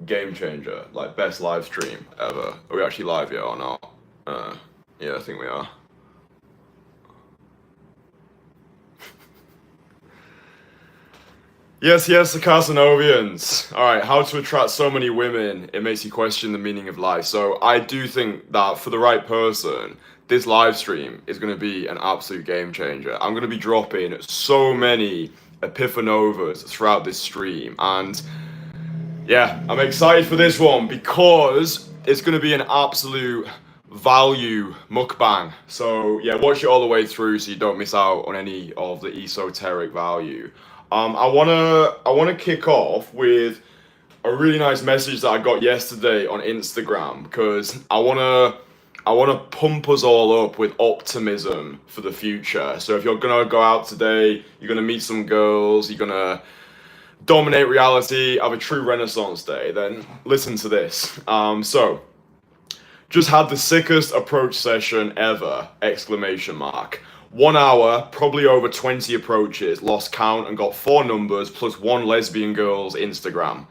game changer, like best live stream ever. Are we actually live yet or not? Yeah, I think we are. Yes, yes, the Casanovians. All right, how to attract so many women. It makes you question the meaning of life. So I do think that for the right person, this live stream is going to be an absolute game changer. I'm going to be dropping so many epiphanovas throughout this stream, and yeah, I'm excited for this one because it's going to be an absolute value mukbang. So yeah, watch it all the way through so you don't miss out on any of the esoteric value. I wanna kick off with a really nice message that I got yesterday on Instagram because I wanna pump us all up with optimism for the future. So if you're gonna go out today, you're gonna meet some girls, you're gonna dominate reality, have a true Renaissance day, then listen to this. Just had the sickest approach session ever! Exclamation mark. 1 hour, probably over 20 approaches, lost count and got four numbers plus one lesbian girl's Instagram.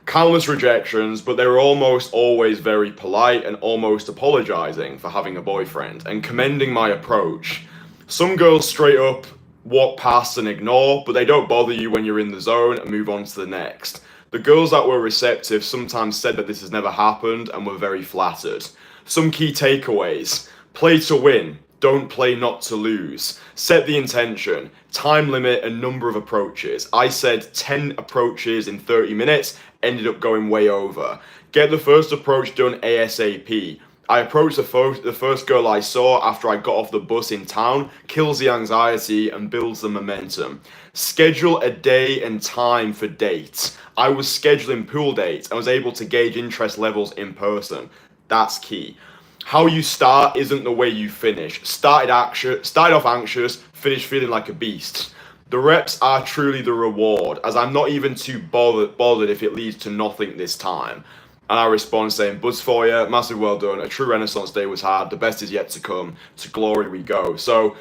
Countless rejections, but they were almost always very polite and almost apologizing for having a boyfriend and commending my approach. Some girls straight up walk past and ignore, but they don't bother you when you're in the zone and move on to the next. The girls that were receptive sometimes said that this has never happened and were very flattered. Some key takeaways: play to win, don't play not to lose. Set the intention, time limit, and number of approaches. I said 10 approaches in 30 minutes, ended up going way over. Get the first approach done ASAP. I approached the first girl I saw after I got off the bus in town, kills the anxiety and builds the momentum. Schedule a day and time for dates. I was scheduling pool dates and was able to gauge interest levels in person. That's key. How you start isn't the way you finish. Started off anxious, finished feeling like a beast. The reps are truly the reward, as I'm not even too bothered if it leads to nothing this time. And I respond saying, buzz for you, massive well done, a true Renaissance day was had, the best is yet to come, to glory we go. So,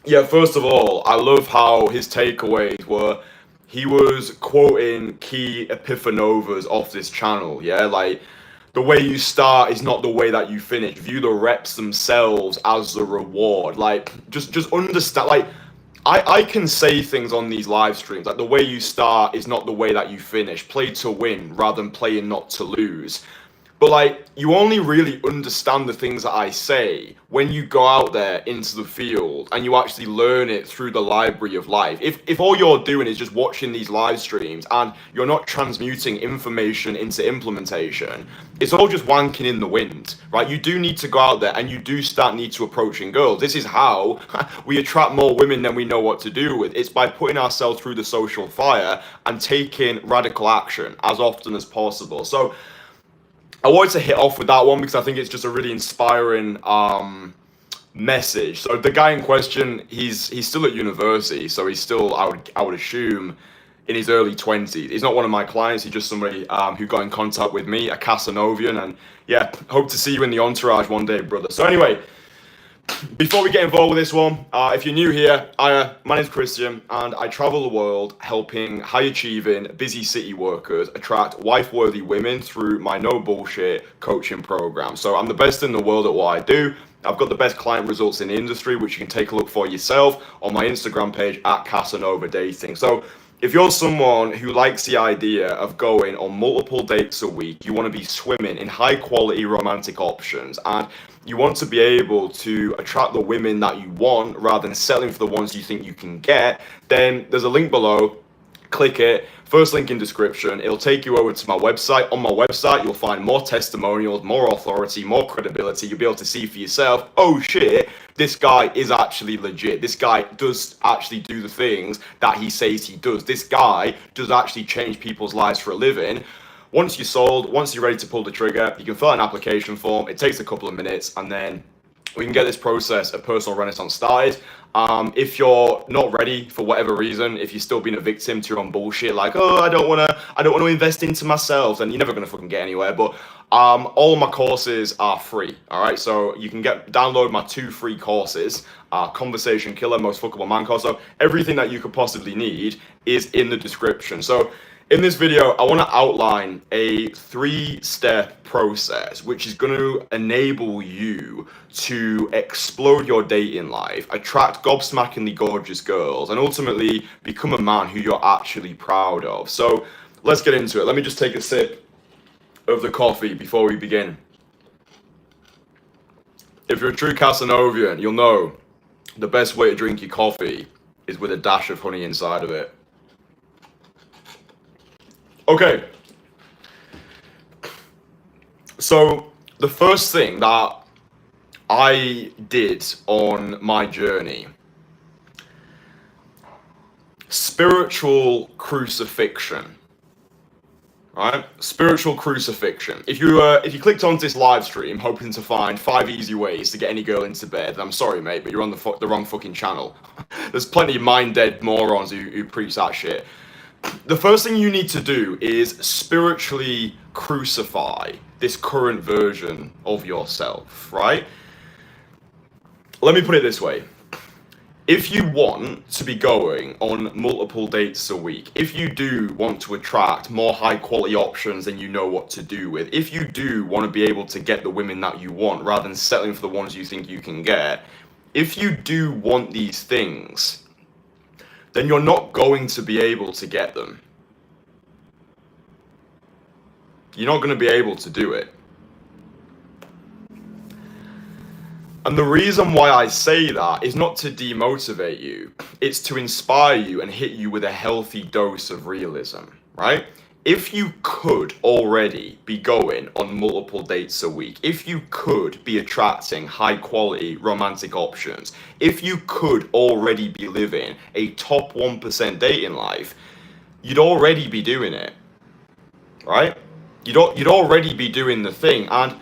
yeah, first of all, I love how his takeaways were, he was quoting key epiphanovas off this channel, yeah, like, the way you start is not the way that you finish. View the reps themselves as the reward. Like, just understand, like, I can say things on these live streams, like the way you start is not the way that you finish. Play to win rather than playing not to lose. But like, you only really understand the things that I say when you go out there into the field and you actually learn it through the library of life. If all you're doing is just watching these live streams and you're not transmuting information into implementation, it's all just wanking in the wind, right? You do need to go out there and you do need to approaching girls. This is how we attract more women than we know what to do with. It's by putting ourselves through the social fire and taking radical action as often as possible. So I wanted to hit off with that one because I think it's just a really inspiring message. So the guy in question, he's still at university, so he's still, I would assume, in his early 20s. He's not one of my clients. He's just somebody who got in contact with me, a Casanovian, and yeah, hope to see you in the entourage one day, brother. So anyway, before we get involved with this one, if you're new here, my name's Kristian, and I travel the world helping high-achieving, busy city workers attract wife-worthy women through my no-bullshit coaching program. So I'm the best in the world at what I do. I've got the best client results in the industry, which you can take a look for yourself on my Instagram page at Casanova Dating. So if you're someone who likes the idea of going on multiple dates a week, you want to be swimming in high quality romantic options, and you want to be able to attract the women that you want rather than settling for the ones you think you can get, then there's a link below. Click it. First link in description. It'll take you over to my website. On my website, you'll find more testimonials, more authority, more credibility. You'll be able to see for yourself, oh shit, this guy is actually legit. This guy does actually do the things that he says he does. This guy does actually change people's lives for a living. Once you're sold, once you're ready to pull the trigger, you can fill out an application form. It takes a couple of minutes, and then we can get this process of personal renaissance started. If you're not ready for whatever reason, if you're still being a victim to your own bullshit, like, oh, I don't want to invest into myself, then you're never going to fucking get anywhere. But all of my courses are free. All right. So you can download my 2 free courses, Conversation Killer, Most Fuckable Man course. So everything that you could possibly need is in the description. So In this video, I want to outline a 3-step process which is going to enable you to explode your dating life, attract gobsmackingly gorgeous girls, and ultimately become a man who you're actually proud of. So let's get into it. Let me just take a sip of the coffee before we begin. If you're a true Casanovian, you'll know the best way to drink your coffee is with a dash of honey inside of it. Okay, so the first thing that I did on my journey, spiritual crucifixion, right? Spiritual crucifixion. If you clicked onto this live stream hoping to find 5 easy ways to get any girl into bed, then I'm sorry, mate, but you're on the wrong fucking channel. There's plenty of mind-dead morons who preach that shit. The first thing you need to do is spiritually crucify this current version of yourself, right? Let me put it this way. If you want to be going on multiple dates a week, if you do want to attract more high quality options than you know what to do with, if you do want to be able to get the women that you want rather than settling for the ones you think you can get, if you do want these things, then you're not going to be able to get them. You're not going to be able to do it. And the reason why I say that is not to demotivate you, it's to inspire you and hit you with a healthy dose of realism, right? If you could already be going on multiple dates a week, if you could be attracting high quality romantic options, if you could already be living a top 1% dating life, you'd already be doing it, right? You'd already be doing the thing. And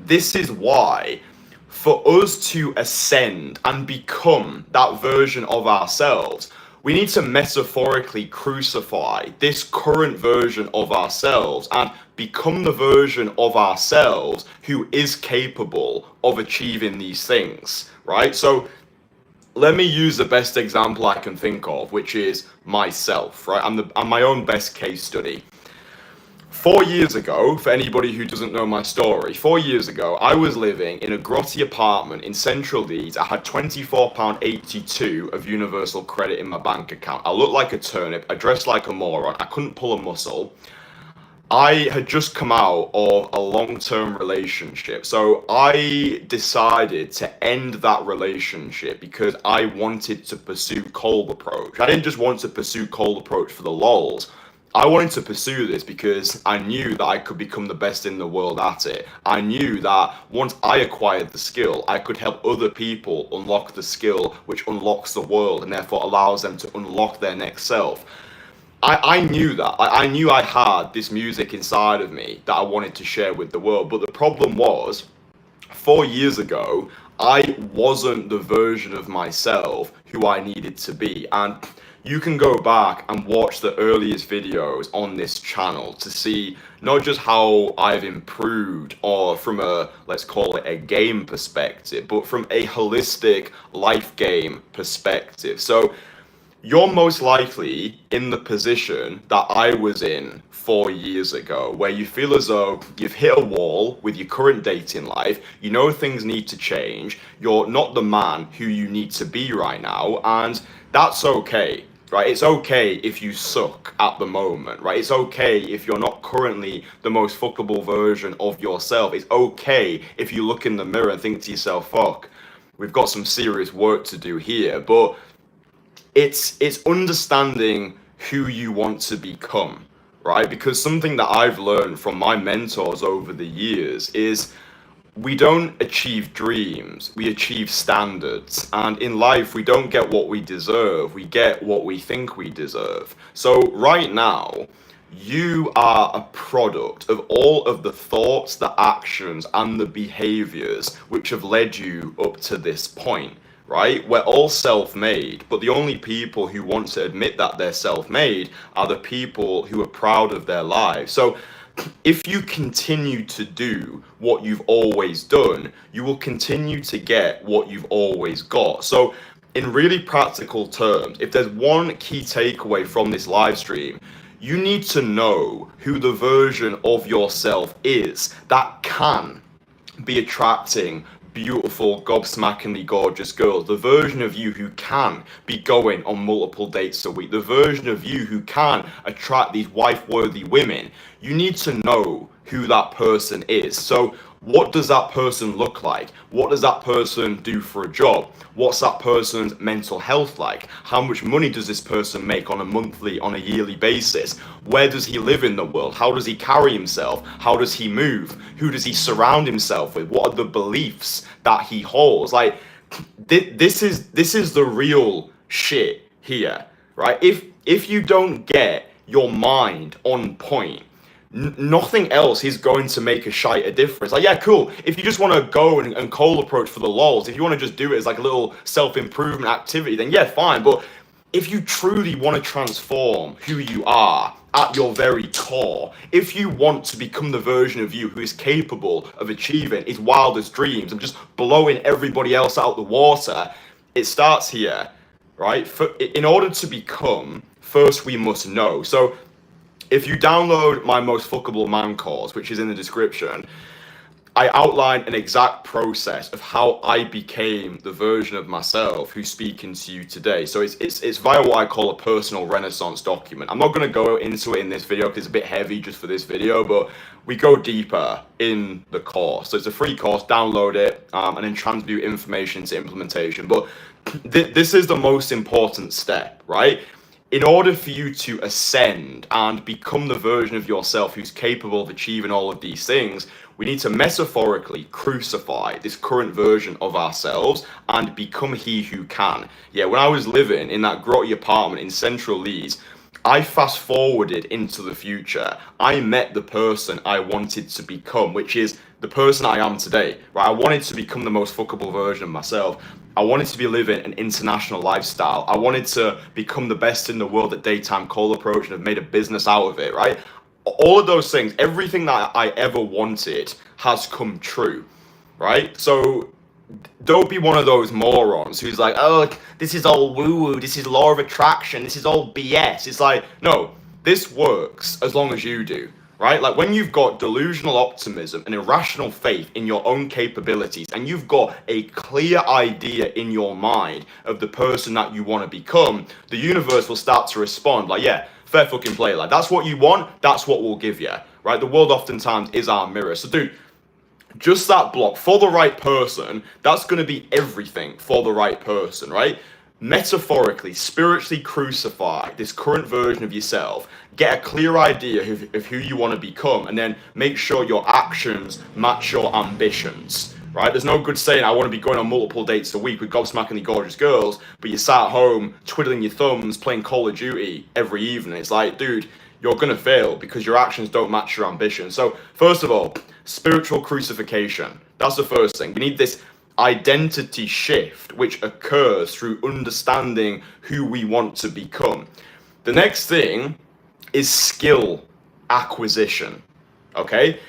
this is why, for us to ascend and become that version of ourselves, we need to metaphorically crucify this current version of ourselves and become the version of ourselves who is capable of achieving these things, right? So let me use the best example I can think of, which is myself, right? I'm my own best case study. 4 years ago, for anybody who doesn't know my story, 4 years ago, I was living in a grotty apartment in central Leeds. I had £24.82 of universal credit in my bank account. I looked like a turnip. I dressed like a moron. I couldn't pull a muscle. I had just come out of a long-term relationship. So I decided to end that relationship because I wanted to pursue cold approach. I didn't just want to pursue cold approach for the lols. I wanted to pursue this because I knew that I could become the best in the world at it. I knew that once I acquired the skill, I could help other people unlock the skill which unlocks the world and therefore allows them to unlock their next self. I knew that. I knew I had this music inside of me that I wanted to share with the world. But the problem was, 4 years ago, I wasn't the version of myself who I needed to be. And you can go back and watch the earliest videos on this channel to see not just how I've improved or from a, let's call it a game perspective, but from a holistic life game perspective. So you're most likely in the position that I was in 4 years ago, where you feel as though you've hit a wall with your current dating life, you know things need to change, you're not the man who you need to be right now, and that's okay. Right, it's okay if you suck at the moment, right? It's okay if you're not currently the most fuckable version of yourself. It's okay if you look in the mirror and think to yourself, fuck, we've got some serious work to do here. But it's understanding who you want to become, right? Because something that I've learned from my mentors over the years is we don't achieve dreams, we achieve standards. And in life, we don't get what we deserve, we get what we think we deserve. So right now, you are a product of all of the thoughts, the actions, and the behaviors which have led you up to this point, right? We're all self-made, but the only people who want to admit that they're self-made are the people who are proud of their lives. So if you continue to do what you've always done, you will continue to get what you've always got. So in really practical terms, if there's one key takeaway from this live stream, You need to know who the version of yourself is that can be attracting beautiful, gobsmackingly gorgeous girls. The version of you who can be going on multiple dates a week. The version of you who can attract these wife-worthy women. You need to know who that person is. So what does that person look like? What does that person do for a job? What's that person's mental health like? How much money does this person make on a monthly, on a yearly basis? Where does he live in the world? How does he carry himself? How does he move? Who does he surround himself with? What are the beliefs that he holds? Like, this is the real shit here, right? If you don't get your mind on point, nothing else is going to make a shite a difference. Like, yeah, cool. If you just want to go and cold approach for the lols, if you want to just do it as like a little self-improvement activity, then yeah, fine. But if you truly want to transform who you are at your very core, if you want to become the version of you who is capable of achieving his wildest dreams and just blowing everybody else out the water, it starts here, right? In order to become, first we must know. So if you download my most fuckable man course, which is in the description, I outline an exact process of how I became the version of myself who's speaking to you today. So it's via what I call a personal renaissance document. I'm not going to go into it in this video because it's a bit heavy just for this video, but we go deeper in the course. So it's a free course, download it, and then transmute information into implementation. But this is the most important step, right? In order for you to ascend and become the version of yourself who's capable of achieving all of these things, we need to metaphorically crucify this current version of ourselves and become he who can. Yeah, when I was living in that grotty apartment in central Leeds, I fast forwarded into the future. I met the person I wanted to become, which is the person I am today, right? I wanted to become the most fuckable version of myself. I wanted to be living an international lifestyle. I wanted to become the best in the world at daytime call approach and have made a business out of it, right? All of those things, everything that I ever wanted has come true, right? So don't be one of those morons who's like, oh, this is all woo-woo, this is law of attraction, this is all BS. It's like, no, this works as long as you do, right? Like when you've got delusional optimism and irrational faith in your own capabilities and you've got a clear idea in your mind of the person that you want to become, the universe will start to respond like, yeah, fair fucking play. Like that's what you want, that's what we'll give you, right? The world oftentimes is our mirror. So dude, just that block for the right person, that's going to be everything for the right person, right? Metaphorically, spiritually crucify this current version of yourself, get a clear idea of who you want to become, and then make sure your actions match your ambitions, right? There's no good saying I want to be going on multiple dates a week with gobsmackingly gorgeous girls, but you're sat at home twiddling your thumbs playing Call of Duty every evening. It's like, dude, you're going to fail because your actions don't match your ambition. So first of all, spiritual crucifixion. That's the first thing. We need this identity shift which occurs through understanding who we want to become. The next thing is skill acquisition, okay?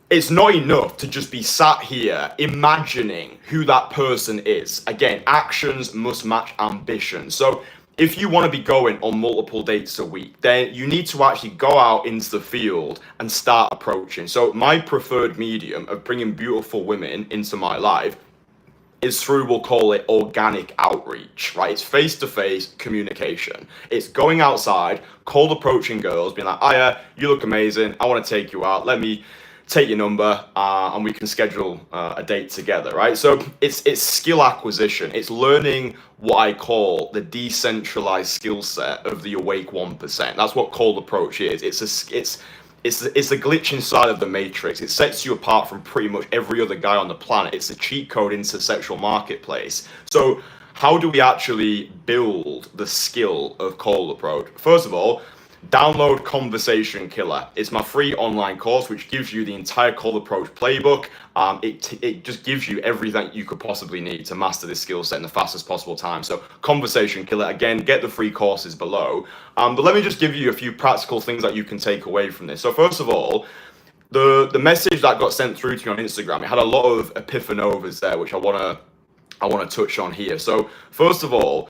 It's not enough to just be sat here imagining who that person is. Again, actions must match ambition. So if you want to be going on multiple dates a week, then you need to actually go out into the field and start approaching. So my preferred medium of bringing beautiful women into my life is through, we'll call it organic outreach, right? It's face-to-face communication. It's going outside, cold approaching girls, being like, Aya, you look amazing. I want to take you out. Let me take your number and we can schedule a date together, right? So it's skill acquisition. It's learning what I call the decentralized skill set of the awake 1%. That's what cold approach is. It's the glitch inside of the matrix. It sets you apart from pretty much every other guy on the planet. It's the cheat code into the sexual marketplace. So how do we actually build the skill of cold approach? First of all, download Conversation Killer. It's my free online course which gives you the entire cold approach playbook. It just gives you everything you could possibly need to master this skill set in the fastest possible time. So Conversation Killer, again, get the free courses below. But let me just give you a few practical things that you can take away from this. So first of all, the message that got sent through to me on Instagram, it had a lot of epiphanovas there, which I wanna touch on here. So first of all,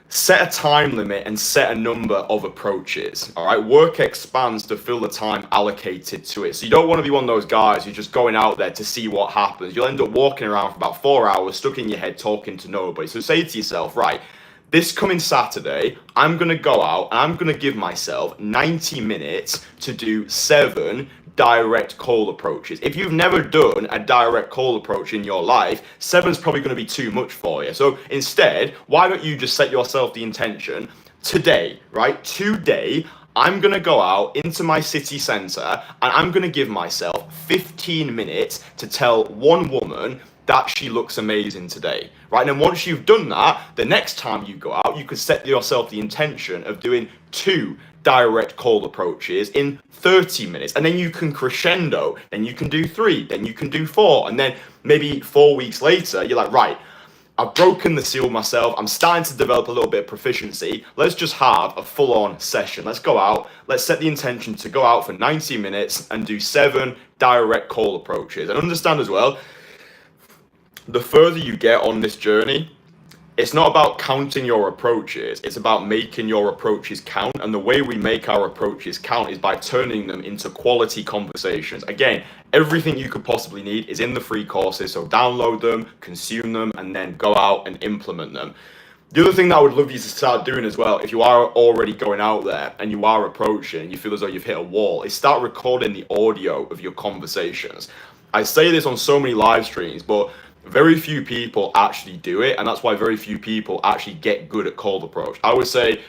Set a time limit and set a number of approaches. All right, work expands to fill the time allocated to it. So you don't want to be one of those guys who's just going out there to see what happens. You'll end up walking around for about 4 hours, stuck in your head, talking to nobody. So say to yourself, right, this coming Saturday, I'm going to go out and I'm going to give myself 90 minutes to do 7 direct call approaches. If you've never done a direct call approach in your life, 7's probably going to be too much for you. So instead, why don't you just set yourself the intention today, right? Today, I'm going to go out into my city centre and I'm going to give myself 15 minutes to tell one woman that she looks amazing today, right? And then once you've done that, the next time you go out, you could set yourself the intention of doing 2 direct call approaches in 30 minutes. And then you can crescendo, then you can do 3, then you can do 4. And then maybe 4 weeks later, you're like, right, I've broken the seal myself. I'm starting to develop a little bit of proficiency. Let's just have a full-on session. Let's go out. Let's set the intention to go out for 90 minutes and do 7 direct call approaches. And understand as well, the further you get on this journey, it's not about counting your approaches, it's about making your approaches count. And the way we make our approaches count is by turning them into quality conversations. Again, everything you could possibly need is in the free courses, so download them, consume them, and then go out and implement them. The other thing that I would love you to start doing as well, if you are already going out there and you are approaching and you feel as though you've hit a wall, is start recording the audio of your conversations. I say this on so many live streams, but very few people actually do it, and that's why very few people actually get good at cold approach. I would say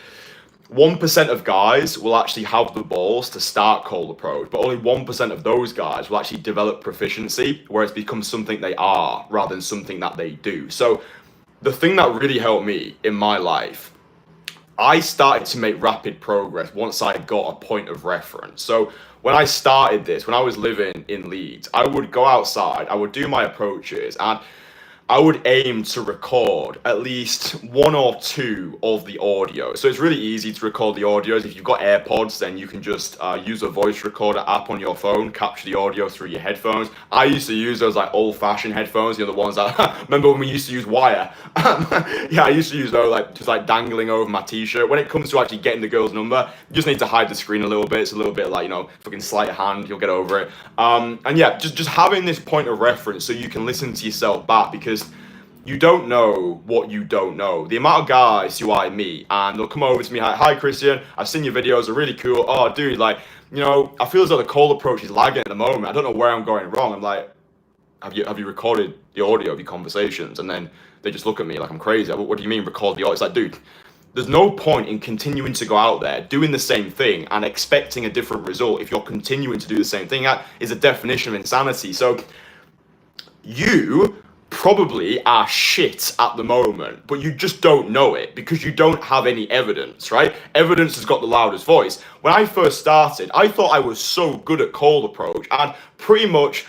1% of guys will actually have the balls to start cold approach, but only 1% of those guys will actually develop proficiency, where it's become something they are rather than something that they do. So the thing that really helped me in my life, I started to make rapid progress once I got a point of reference. So when I started this, when I was living in Leeds, I would go outside, I would do my approaches, and I would aim to record at least 1 or 2 of the audio. So it's really easy to record the audios. If you've got AirPods, then you can just use a voice recorder app on your phone, capture the audio through your headphones. I used to use those like old-fashioned headphones, you know, the ones that, remember when we used to use wire? Yeah, I used to use those like just like dangling over my t-shirt. When it comes to actually getting the girl's number, you just need to hide the screen a little bit. It's a little bit like, you know, fucking sleight of hand, you'll get over it. And yeah, just having this point of reference so you can listen to yourself back, because you don't know what you don't know. The amount of guys who I meet and they'll come over to me, like, hi Kristian, I've seen your videos, they're really cool. Oh dude, like, you know, I feel as though the call approach is lagging at the moment. I don't know where I'm going wrong. I'm like, have you recorded the audio of your conversations? And then they just look at me like I'm crazy. What do you mean record the audio? It's like, dude, there's no point in continuing to go out there doing the same thing and expecting a different result if you're continuing to do the same thing. That is a definition of insanity. So you probably are shit at the moment, but you just don't know it because you don't have any evidence, right? Evidence has got the loudest voice. When I first started, I thought I was so good at cold approach, and pretty much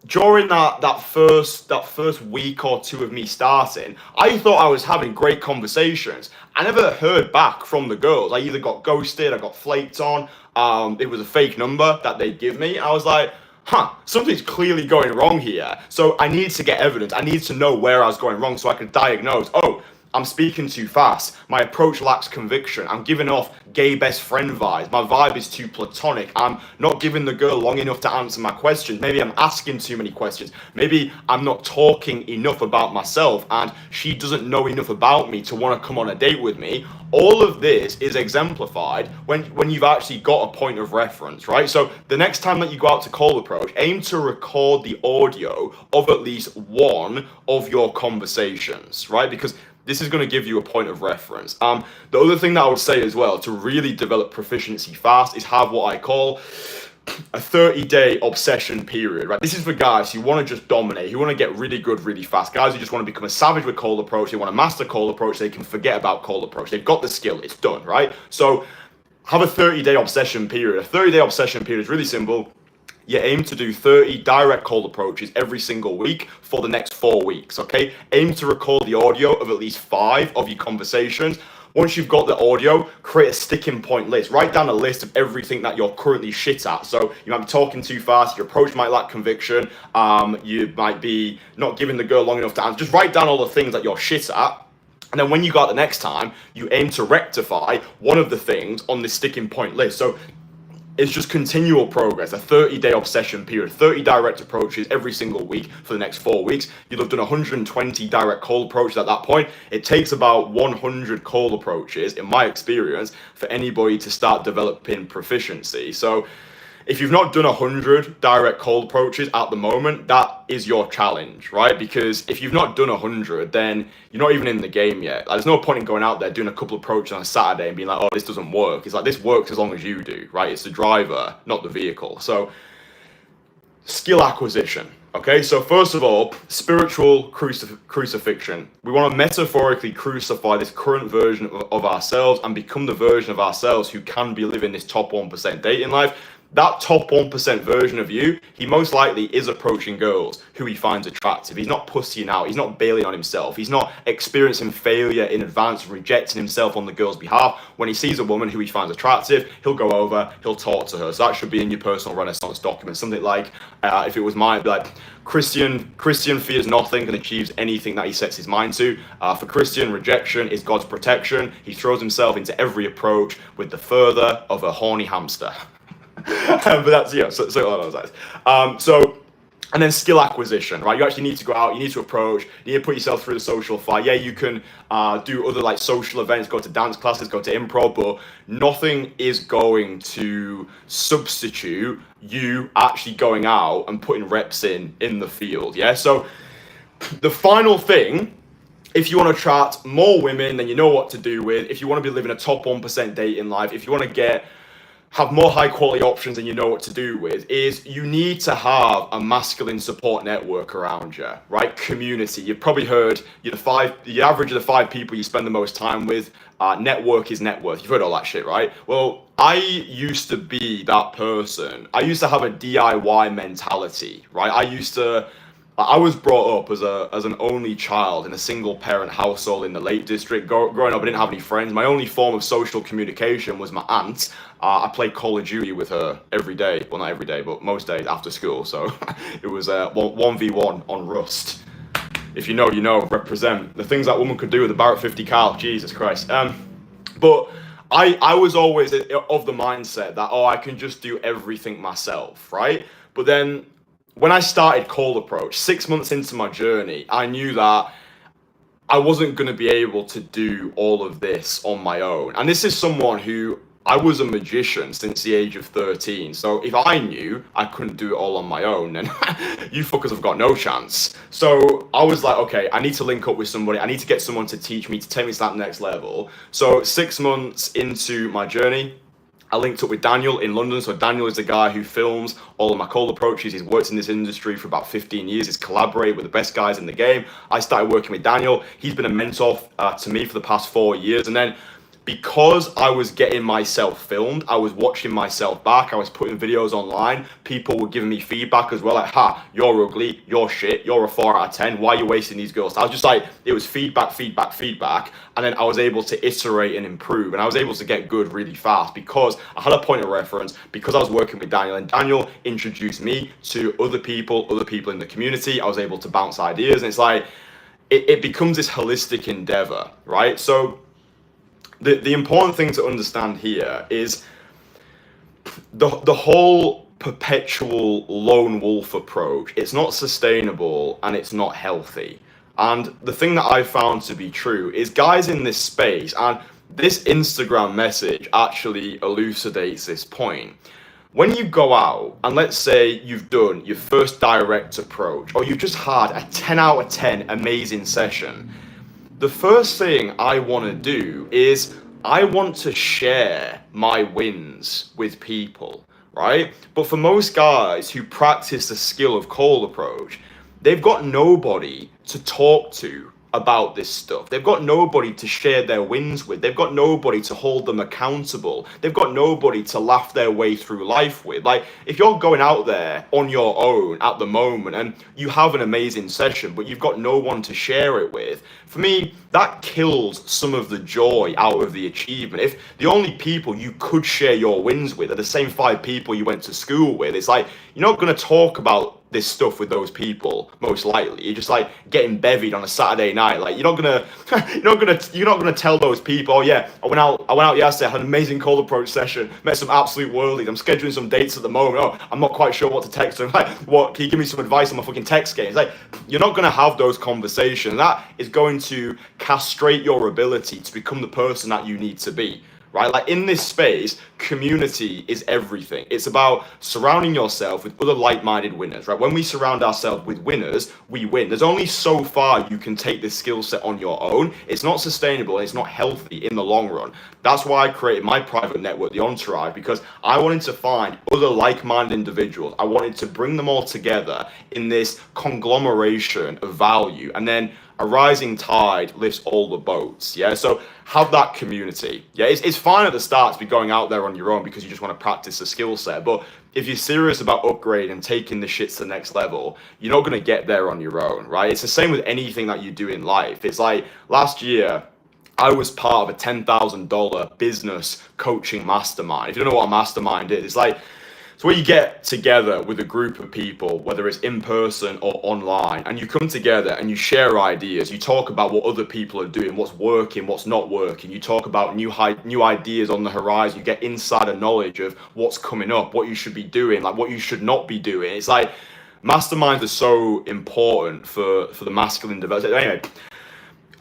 during that first week or 2 of me starting, I thought I was having great conversations. I never heard back from the girls. I either got ghosted, I got flaked on, it was a fake number that they'd give me. I was like, something's clearly going wrong here. So I need to get evidence. I need to know where I was going wrong so I could diagnose, oh, I'm speaking too fast. My approach lacks conviction. I'm giving off gay best friend vibes. My vibe is too platonic. I'm not giving the girl long enough to answer my questions. Maybe I'm asking too many questions. Maybe I'm not talking enough about myself and she doesn't know enough about me to want to come on a date with me. All of this is exemplified when you've actually got a point of reference, right? So the next time that you go out to cold approach, aim to record the audio of at least one of your conversations, right? Because this is going to give you a point of reference. The other thing that I would say as well, to really develop proficiency fast, is have what I call a 30-day obsession period, right? This is for guys who want to just dominate, who want to get really good really fast. Guys who just want to become a savage with cold approach, they want to master cold approach, they can forget about cold approach. They've got the skill, it's done, right? So have a 30-day obsession period. A 30-day obsession period is really simple. You aim to do 30 direct cold approaches every single week for the next 4 weeks, okay? Aim to record the audio of at least 5 of your conversations. Once you've got the audio, create a sticking point list. Write down a list of everything that you're currently shit at. So you might be talking too fast, your approach might lack conviction, you might be not giving the girl long enough to answer. Just write down all the things that you're shit at. And then when you go out the next time, you aim to rectify one of the things on this sticking point list. So it's just continual progress, a 30-day obsession period, 30 direct approaches every single week for the next 4 weeks. You'll have done 120 direct cold approaches at that point. It takes about 100 cold approaches, in my experience, for anybody to start developing proficiency. So if you've not done 100 direct cold approaches at the moment, that is your challenge, right? Because if you've not done 100, then you're not even in the game yet. Like, there's no point in going out there doing a couple of approaches on a Saturday and being like, oh, this doesn't work. It's like, this works as long as you do, right? It's the driver, not the vehicle. So skill acquisition. Okay, so first of all, spiritual crucifixion. We want to metaphorically crucify this current version of ourselves and become the version of ourselves who can be living this top 1% dating life. That top 1% version of you, he most likely is approaching girls who he finds attractive. He's not pussying out. He's not bailing on himself. He's not experiencing failure in advance, rejecting himself on the girl's behalf. When he sees a woman who he finds attractive, he'll go over, he'll talk to her. So that should be in your personal Renaissance document. Something like, if it was mine, it'd be like, Kristian fears nothing and achieves anything that he sets his mind to. For Kristian, rejection is God's protection. He throws himself into every approach with the further of a horny hamster. But that's, yeah, so and then skill acquisition, right? You actually need to go out, you need to approach, you need to put yourself through the social fire. Yeah, you can do other like social events, go to dance classes, go to improv, but nothing is going to substitute you actually going out and putting reps in the field, yeah? So the final thing, if you want to attract more women than you know what to do with, if you want to be living a top 1% dating life, if you want to have more high quality options than you know what to do with, is you need to have a masculine support network around you, right? Community. You've probably heard the average of the 5 people you spend the most time with, network is net worth. You've heard all that shit, right? Well, I used to be that person. I used to have a DIY mentality, right? I was brought up as an only child in a single parent household in the Lake District. Growing up, I didn't have any friends. My only form of social communication was my aunt. I played Call of Duty with her every day. Well, not every day, but most days after school. So it was 1v1 on Rust. If you know, you know, represent. The things that woman could do with a Barrett 50 cal, Jesus Christ. But I was always of the mindset that, I can just do everything myself, right? But then when I started Cold Approach, 6 months into my journey, I knew that I wasn't going to be able to do all of this on my own. And this is someone who, I was a magician since the age of 13. So if I knew I couldn't do it all on my own, then you fuckers have got no chance. So I was like, okay, I need to link up with somebody. I need to get someone to teach me, to take me to that next level. So 6 months into my journey, I linked up with Daniel in London. So Daniel is the guy who films all of my cold approaches. He's worked in this industry for about 15 years. He's collaborated with the best guys in the game. I started working with Daniel. He's been a mentor to me for the past 4 years. And then because I was getting myself filmed, I was watching myself back, I was putting videos online, people were giving me feedback as well, like, you're ugly, you're shit, you're a 4 out of 10, why are you wasting these girls? I was just like, it was feedback, and then I was able to iterate and improve, and I was able to get good really fast because I had a point of reference, because I was working with Daniel, and Daniel introduced me to other people in the community. I was able to bounce ideas, and it's like, it becomes this holistic endeavor, right? So the important thing to understand here is the whole perpetual lone wolf approach. It's not sustainable and it's not healthy. And the thing that I found to be true is guys in this space, and this Instagram message actually elucidates this point. When you go out and let's say you've done your first direct approach, or you've just had a 10 out of 10 amazing session, the first thing I want to do is I want to share my wins with people, right? But for most guys who practice the skill of cold approach, they've got nobody to talk to about this stuff. They've got nobody to share their wins with. They've got nobody to hold them accountable. They've got nobody to laugh their way through life with. Like, if you're going out there on your own at the moment and you have an amazing session, but you've got no one to share it with, for me, that kills some of the joy out of the achievement. If the only people you could share your wins with are the same 5 people you went to school with, it's like, you're not going to talk about this stuff with those people, most likely. You're just like getting bevied on a Saturday night. Like you're not gonna tell those people, oh yeah, I went out yesterday, I had an amazing cold approach session, met some absolute worldies, I'm scheduling some dates at the moment, oh, I'm not quite sure what to text them. Like, what, can you give me some advice on my fucking text game? It's like, you're not gonna have those conversations. That is going to castrate your ability to become the person that you need to be. Right? Like in this space, community is everything. It's about surrounding yourself with other like-minded winners, right? When we surround ourselves with winners, we win. There's only so far you can take this skill set on your own. It's not sustainable. It's not healthy in the long run. That's why I created my private network, the Entourage, because I wanted to find other like-minded individuals. I wanted to bring them all together in this conglomeration of value. And then a rising tide lifts all the boats. Yeah. So have that community. Yeah. It's fine at the start to be going out there on your own because you just want to practice a skill set. But if you're serious about upgrading and taking the shit to the next level, you're not going to get there on your own. Right. It's the same with anything that you do in life. It's like last year, I was part of a $10,000 business coaching mastermind. If you don't know what a mastermind is, it's like, it's where you get together with a group of people, whether it's in person or online, and you come together and you share ideas. You talk about what other people are doing, what's working, what's not working. You talk about new ideas on the horizon. You get insider knowledge of what's coming up, what you should be doing, like what you should not be doing. It's like masterminds are so important for the masculine development. Anyway,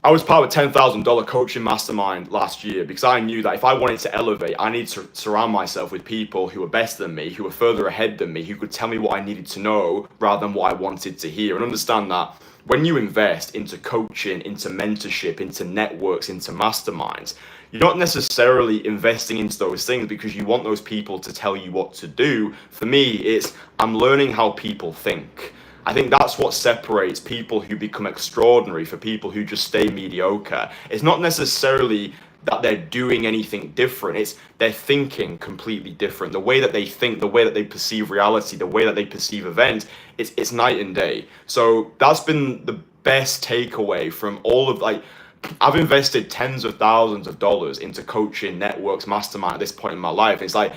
I was part of a $10,000 coaching mastermind last year because I knew that if I wanted to elevate, I need to surround myself with people who are better than me, who are further ahead than me, who could tell me what I needed to know rather than what I wanted to hear. And understand that when you invest into coaching, into mentorship, into networks, into masterminds, you're not necessarily investing into those things because you want those people to tell you what to do. For me, it's I'm learning how people think. I think that's what separates people who become extraordinary for people who just stay mediocre. It's not necessarily that they're doing anything different. It's they're thinking completely different. The way that they think, the way that they perceive reality, the way that they perceive events, it's night and day. So that's been the best takeaway from all of I've invested tens of thousands of dollars into coaching, networks, mastermind at this point in my life. It's like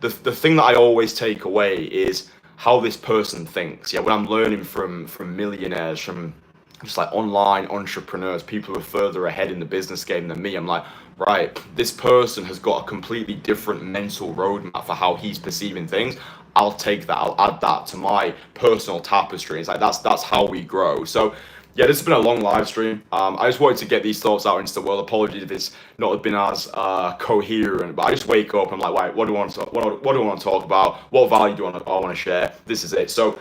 the thing that I always take away is how this person thinks. Yeah, when I'm learning from millionaires, from just like online entrepreneurs, people who are further ahead in the business game than me, I'm like, right, this person has got a completely different mental roadmap for how he's perceiving things. I'll take that, I'll add that to my personal tapestry. It's like that's how we grow. So yeah, this has been a long live stream. I just wanted to get these thoughts out into the world. Apologies if it's not been as coherent, but I just wake up. I'm like, right, what do I want to talk about? What value do I want to share? This is it. So,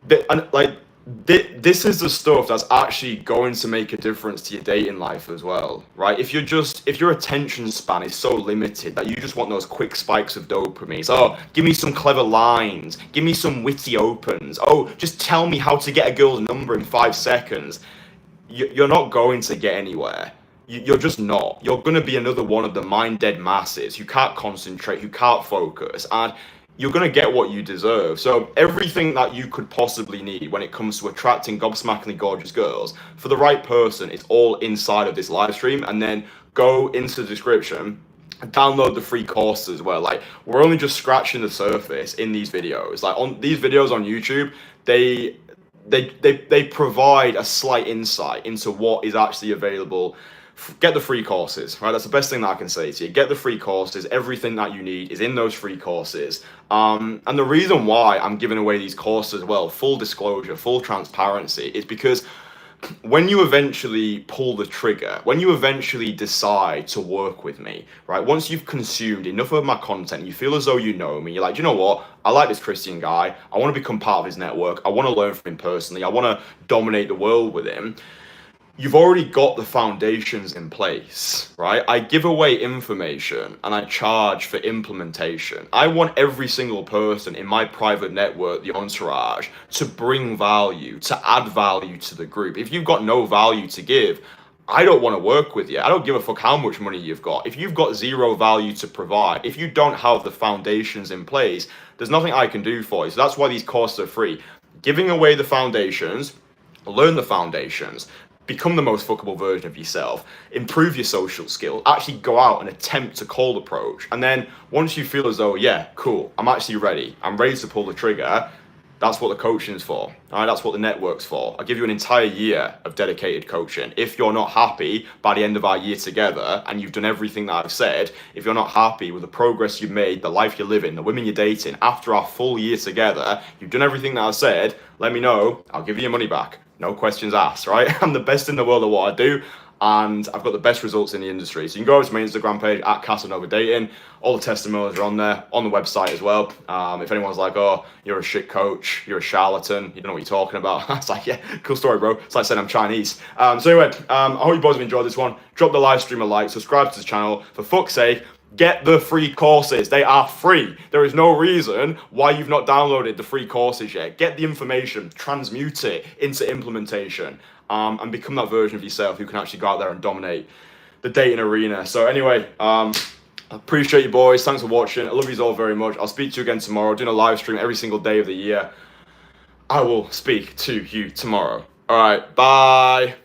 this is the stuff that's actually going to make a difference to your dating life as well, right? If your attention span is so limited that you just want those quick spikes of dopamine, oh, give me some clever lines, give me some witty opens, oh, just tell me how to get a girl's number in 5 seconds, you're not going to get anywhere. You're just not. You're going to be another one of the mind-dead masses who can't concentrate, who can't focus, and you're going to get what you deserve. So everything that you could possibly need when it comes to attracting gobsmackingly gorgeous girls for the right person, it's all inside of this live stream. And then go into the description, download the free course as well. Like, we're only just scratching the surface in these videos. Like, on these videos on YouTube, they provide a slight insight into what is actually available. Get the free courses, right? That's the best thing that I can say to you. Get the free courses. Everything that you need is in those free courses. And the reason why I'm giving away these courses as well, full disclosure, full transparency, is because when you eventually pull the trigger, when you eventually decide to work with me, right? Once you've consumed enough of my content, you feel as though you know me, you're like, you know what? I like this Kristian guy. I want to become part of his network. I want to learn from him personally. I want to dominate the world with him. You've already got the foundations in place, right? I give away information and I charge for implementation. I want every single person in my private network, the Entourage, to bring value, to add value to the group. If you've got no value to give, I don't want to work with you. I don't give a fuck how much money you've got. If you've got zero value to provide, if you don't have the foundations in place, there's nothing I can do for you. So that's why these courses are free. Giving away the foundations, learn the foundations, become the most fuckable version of yourself, improve your social skills, actually go out and attempt to cold approach. And then once you feel as though, yeah, cool, I'm actually ready, I'm ready to pull the trigger, That's what the coaching is for. All right, that's what the network's for. I'll give you an entire year of dedicated coaching. If you're not happy by the end of our year together and you've done everything that I've said, if you're not happy with the progress you've made, the life you're living, the women you're dating, after our full year together, you've done everything that I've said, let me know. I'll give you your money back. No questions asked, right? I'm the best in the world at what I do, and I've got the best results in the industry. So you can go over to my Instagram page at Casanova Dating. All the testimonials are on there, on the website as well. If anyone's like, oh, you're a shit coach, you're a charlatan, you don't know what you're talking about. It's like, yeah, cool story, bro. It's like saying I'm Chinese. So anyway, I hope you boys have enjoyed this one. Drop the live stream a like, subscribe to the channel. For fuck's sake, get the free courses. They are free. There is no reason why you've not downloaded the free courses yet. Get the information, transmute it into implementation, and become that version of yourself who can actually go out there and dominate the dating arena. So anyway, I appreciate you boys. Thanks for watching. I love you all very much. I'll speak to you again tomorrow. Doing a live stream every single day of the year. I will speak to you tomorrow. All right, bye.